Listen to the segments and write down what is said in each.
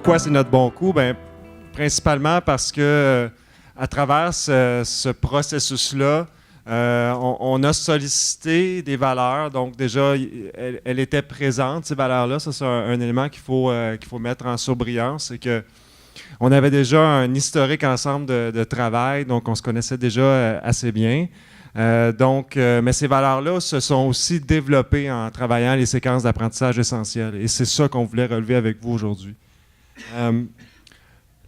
pourquoi c'est notre bon coup? Ben, principalement parce que à travers ce processus-là, on a sollicité des valeurs. Donc déjà, elle était présente, ces valeurs-là. Ça, c'est un élément qu'il faut mettre en surbrillance. C'est que on avait déjà un historique ensemble de travail, donc on se connaissait déjà assez bien. Mais ces valeurs-là se sont aussi développées en travaillant les séquences d'apprentissage essentielles. Et c'est ça qu'on voulait relever avec vous aujourd'hui.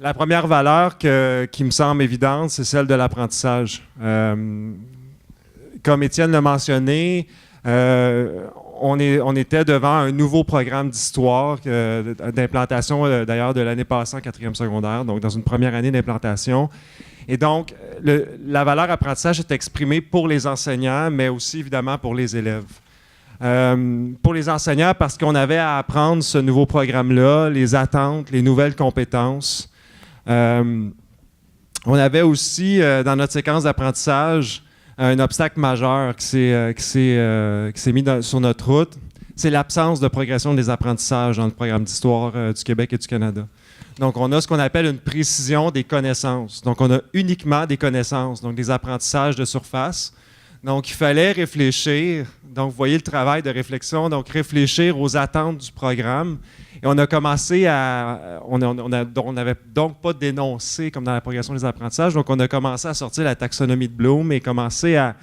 La première valeur qui me semble évidente, c'est celle de l'apprentissage. Comme Étienne l'a mentionné, on était devant un nouveau programme d'histoire, d'implantation d'ailleurs de l'année passée en 4e secondaire, donc dans une première année d'implantation. Et donc, la valeur apprentissage est exprimée pour les enseignants, mais aussi évidemment pour les élèves. Pour les enseignants, parce qu'on avait à apprendre ce nouveau programme-là, les attentes, les nouvelles compétences. On avait aussi, dans notre séquence d'apprentissage, un obstacle majeur qui s'est mis sur notre route. C'est l'absence de progression des apprentissages dans le programme d'histoire du Québec et du Canada. Donc, on a ce qu'on appelle une précision des connaissances. Donc, on a uniquement des connaissances, donc des apprentissages de surface. Donc, il fallait réfléchir. Donc, vous voyez le travail de réflexion, donc réfléchir aux attentes du programme. Et on a commencé à... On n'avait donc pas dénoncé comme dans la progression des apprentissages, donc on a commencé à sortir la taxonomie de Bloom et commencer à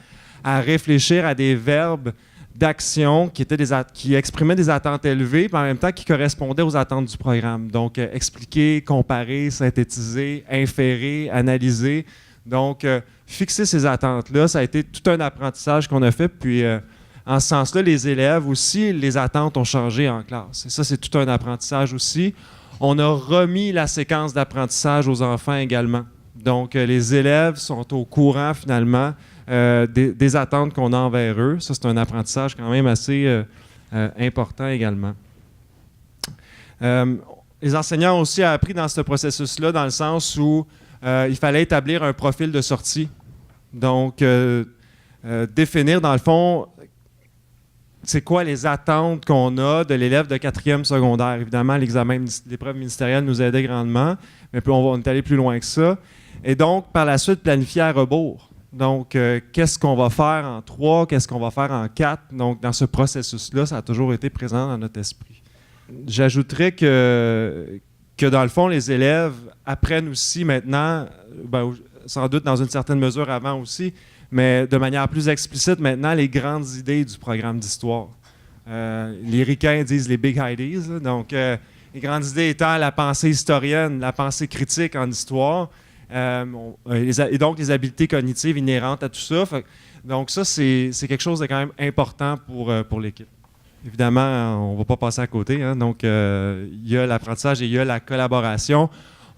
réfléchir à des verbes d'action qui exprimaient des attentes élevées, mais en même temps qui correspondaient aux attentes du programme. Donc, expliquer, comparer, synthétiser, inférer, analyser. Donc, fixer ces attentes-là, ça a été tout un apprentissage qu'on a fait. Puis, en ce sens-là, les élèves aussi, les attentes ont changé en classe. Et ça, c'est tout un apprentissage aussi. On a remis la séquence d'apprentissage aux enfants également. Donc, les élèves sont au courant, finalement, des attentes qu'on a envers eux. Ça, c'est un apprentissage quand même assez important également. Les enseignants ont aussi appris dans ce processus-là, dans le sens où il fallait établir un profil de sortie. Donc, définir, dans le fond, c'est quoi les attentes qu'on a de l'élève de 4e secondaire. Évidemment, l'épreuve ministérielle nous aidait grandement, mais on est allé plus loin que ça. Et donc, par la suite, planifier à rebours. Donc, qu'est-ce qu'on va faire en 3, qu'est-ce qu'on va faire en 4? Donc, dans ce processus-là, ça a toujours été présent dans notre esprit. J'ajouterais que dans le fond, les élèves apprennent aussi maintenant, sans doute dans une certaine mesure avant aussi, mais de manière plus explicite maintenant, les grandes idées du programme d'histoire. Les ricains disent les big ideas, donc les grandes idées étant la pensée historienne, la pensée critique en histoire, et donc les habiletés cognitives inhérentes à tout ça. Donc ça, c'est quelque chose de quand même important pour l'équipe. Évidemment, on ne va pas passer à côté. Hein, donc, il y a l'apprentissage et il y a la collaboration.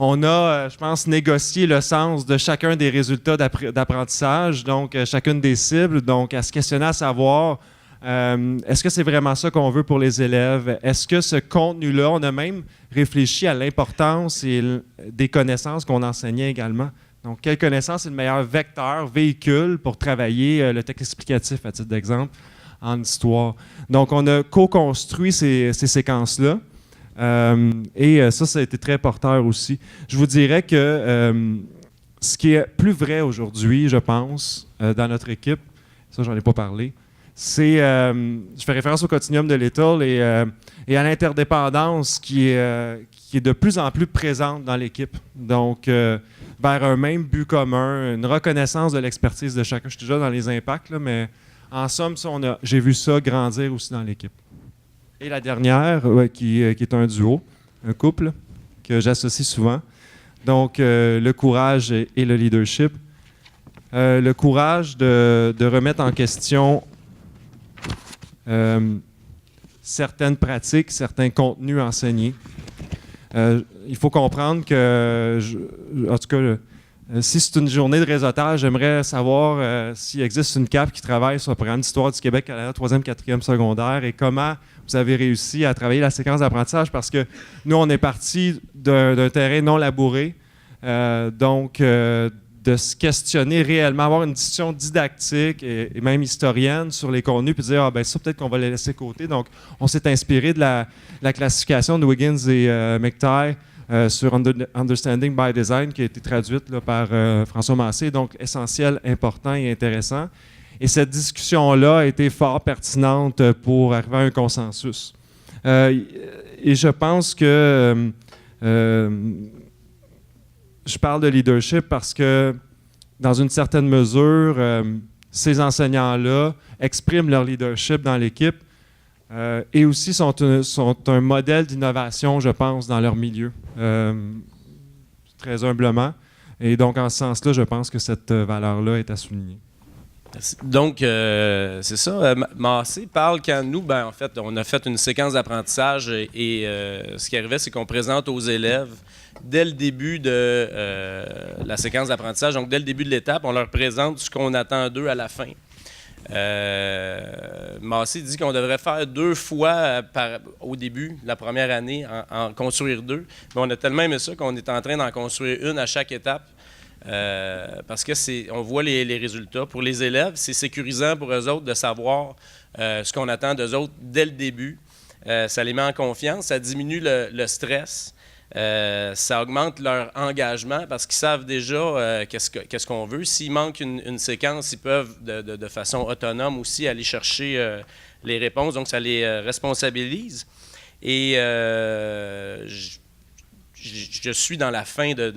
On a, je pense, négocié le sens de chacun des résultats d'apprentissage, donc chacune des cibles, donc à se questionner à savoir est-ce que c'est vraiment ça qu'on veut pour les élèves? Est-ce que ce contenu-là, on a même réfléchi à l'importance des connaissances qu'on enseignait également. Donc, quelle connaissance est le meilleur vecteur, véhicule pour travailler le texte explicatif, à titre d'exemple, en histoire. Donc, on a co-construit ces séquences-là. Et ça a été très porteur aussi. Je vous dirais que ce qui est plus vrai aujourd'hui, je pense, dans notre équipe, ça, j'en ai pas parlé, c'est, je fais référence au continuum de Little et à l'interdépendance qui est de plus en plus présente dans l'équipe. Donc, vers un même but commun, une reconnaissance de l'expertise de chacun. Je suis déjà dans les impacts, là, mais en somme, j'ai vu ça grandir aussi dans l'équipe. Et la dernière, qui est un duo, un couple, que j'associe souvent. Donc, le courage et le leadership. Le courage de remettre en question certaines pratiques, certains contenus enseignés. Il faut comprendre que, en tout cas, si c'est une journée de réseautage, j'aimerais savoir s'il existe une CAP qui travaille sur le programme d'histoire du Québec à la 3e, 4e secondaire et comment vous avez réussi à travailler la séquence d'apprentissage parce que nous, on est parti d'un terrain non labouré, donc de se questionner réellement, avoir une discussion didactique et même historienne sur les contenus, puis dire, ça, peut-être qu'on va les laisser de côté. Donc, on s'est inspiré de la classification de Wiggins et McTighe sur Understanding by Design, qui a été traduite là, par François Massé, donc essentiel, important et intéressant. Et cette discussion-là a été fort pertinente pour arriver à un consensus. Et je pense que je parle de leadership parce que, dans une certaine mesure, ces enseignants-là expriment leur leadership dans l'équipe et aussi sont un modèle d'innovation, je pense, dans leur milieu, très humblement. Et donc, en ce sens-là, je pense que cette valeur-là est à souligner. Donc, c'est ça. Massé parle quand nous, en fait, on a fait une séquence d'apprentissage et ce qui arrivait, c'est qu'on présente aux élèves dès le début de la séquence d'apprentissage, donc dès le début de l'étape, on leur présente ce qu'on attend d'eux à la fin. Massé dit qu'on devrait faire 2 fois au début, la première année, en construire 2. Mais on a tellement aimé ça qu'on est en train d'en construire 1 à chaque étape. Parce que on voit les résultats. Pour les élèves, c'est sécurisant pour eux autres de savoir ce qu'on attend d'eux autres dès le début. Ça les met en confiance, ça diminue le stress, ça augmente leur engagement parce qu'ils savent déjà qu'est-ce qu'on veut. S'il manque une séquence, ils peuvent de façon autonome aussi aller chercher les réponses, donc ça les responsabilise. Et je suis dans la fin de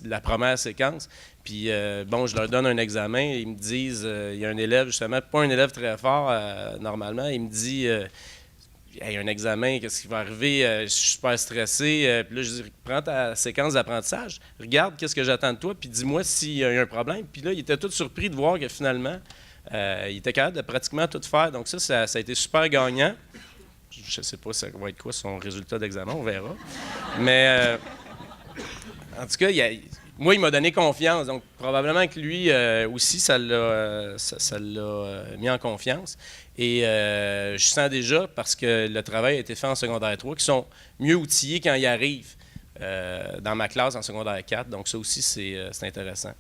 la première séquence, puis je leur donne un examen, ils me disent, il y a un élève justement, pas un élève très fort normalement, il me dit, il y a un examen, qu'est-ce qui va arriver, je suis super stressé, puis là je dis, prends ta séquence d'apprentissage, regarde qu'est-ce que j'attends de toi, puis dis-moi s'il y a un problème, puis là il était tout surpris de voir que finalement, il était capable de pratiquement tout faire, donc ça a été super gagnant. Je ne sais pas ça va être quoi son résultat d'examen, on verra. Mais en tout cas, moi, il m'a donné confiance. Donc, probablement que lui aussi, ça l'a mis en confiance. Et je sens déjà, parce que le travail a été fait en secondaire 3, qu'ils sont mieux outillés quand ils arrivent dans ma classe en secondaire 4. Donc, ça aussi, c'est intéressant.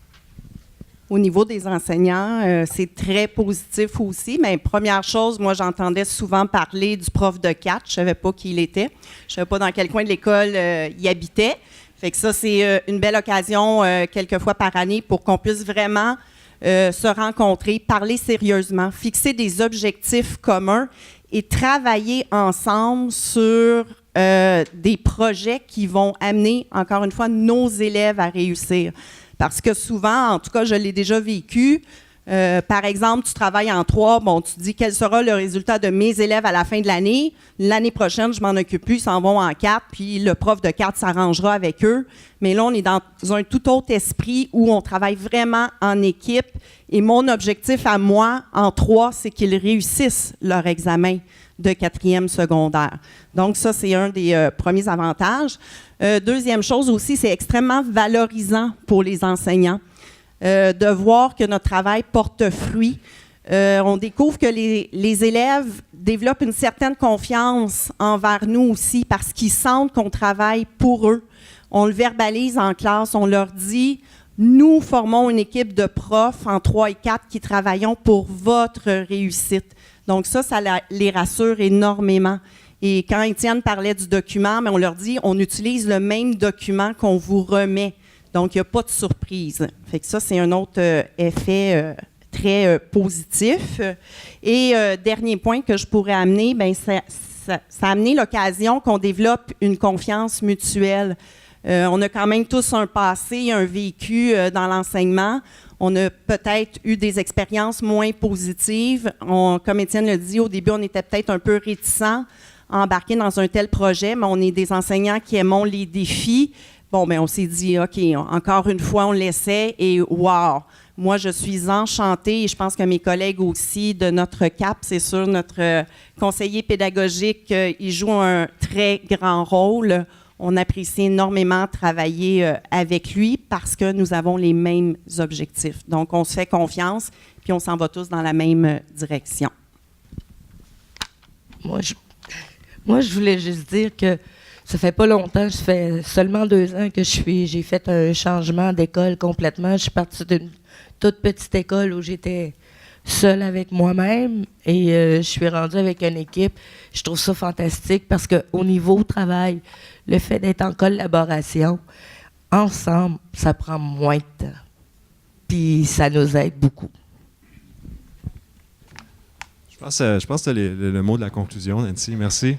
Au niveau des enseignants, c'est très positif aussi. Mais première chose, moi, j'entendais souvent parler du prof de 4. Je ne savais pas qui il était. Je ne savais pas dans quel coin de l'école il habitait. Fait que ça, c'est une belle occasion, quelques fois par année, pour qu'on puisse vraiment se rencontrer, parler sérieusement, fixer des objectifs communs et travailler ensemble sur des projets qui vont amener, encore une fois, nos élèves à réussir. Parce que souvent, en tout cas, je l'ai déjà vécu, par exemple, tu travailles en 3, tu te dis quel sera le résultat de mes élèves à la fin de l'année. L'année prochaine, je m'en occupe plus, ils s'en vont en 4, puis le prof de 4 s'arrangera avec eux. Mais là, on est dans un tout autre esprit où on travaille vraiment en équipe. Et mon objectif à moi, en 3, c'est qu'ils réussissent leur examen de 4e secondaire. Donc ça, c'est un des premiers avantages. Deuxième chose aussi, c'est extrêmement valorisant pour les enseignants de voir que notre travail porte fruit. On découvre que les élèves développent une certaine confiance envers nous aussi parce qu'ils sentent qu'on travaille pour eux. On le verbalise en classe, on leur dit « Nous formons une équipe de profs en 3 et 4 qui travaillons pour votre réussite ». Donc ça les rassure énormément. Et quand Étienne parlait du document, on leur dit on utilise le même document qu'on vous remet. Donc, il n'y a pas de surprise. Fait que ça, c'est un autre effet très positif. Et dernier point que je pourrais amener, ça a amené l'occasion qu'on développe une confiance mutuelle. On a quand même tous un passé, un vécu dans l'enseignement. On a peut-être eu des expériences moins positives. Comme Étienne l'a dit, au début, on était peut-être un peu réticents à embarquer dans un tel projet, mais on est des enseignants qui aimons les défis. On s'est dit, OK, encore une fois, on l'essaie et wow! Moi, je suis enchantée et je pense que mes collègues aussi de notre CAP, c'est sûr, notre conseiller pédagogique, il joue un très grand rôle. On apprécie énormément travailler avec lui parce que nous avons les mêmes objectifs. Donc, on se fait confiance puis on s'en va tous dans la même direction. Moi, je voulais juste dire que ça fait pas longtemps, ça fait seulement 2 ans que j'ai fait un changement d'école complètement. Je suis partie d'une toute petite école où j'étais seule avec moi-même et je suis rendue avec une équipe. Je trouve ça fantastique parce qu'au niveau travail, le fait d'être en collaboration, ensemble, ça prend moins de temps. Puis ça nous aide beaucoup. Je pense que c'est le mot de la conclusion, Nancy. Merci.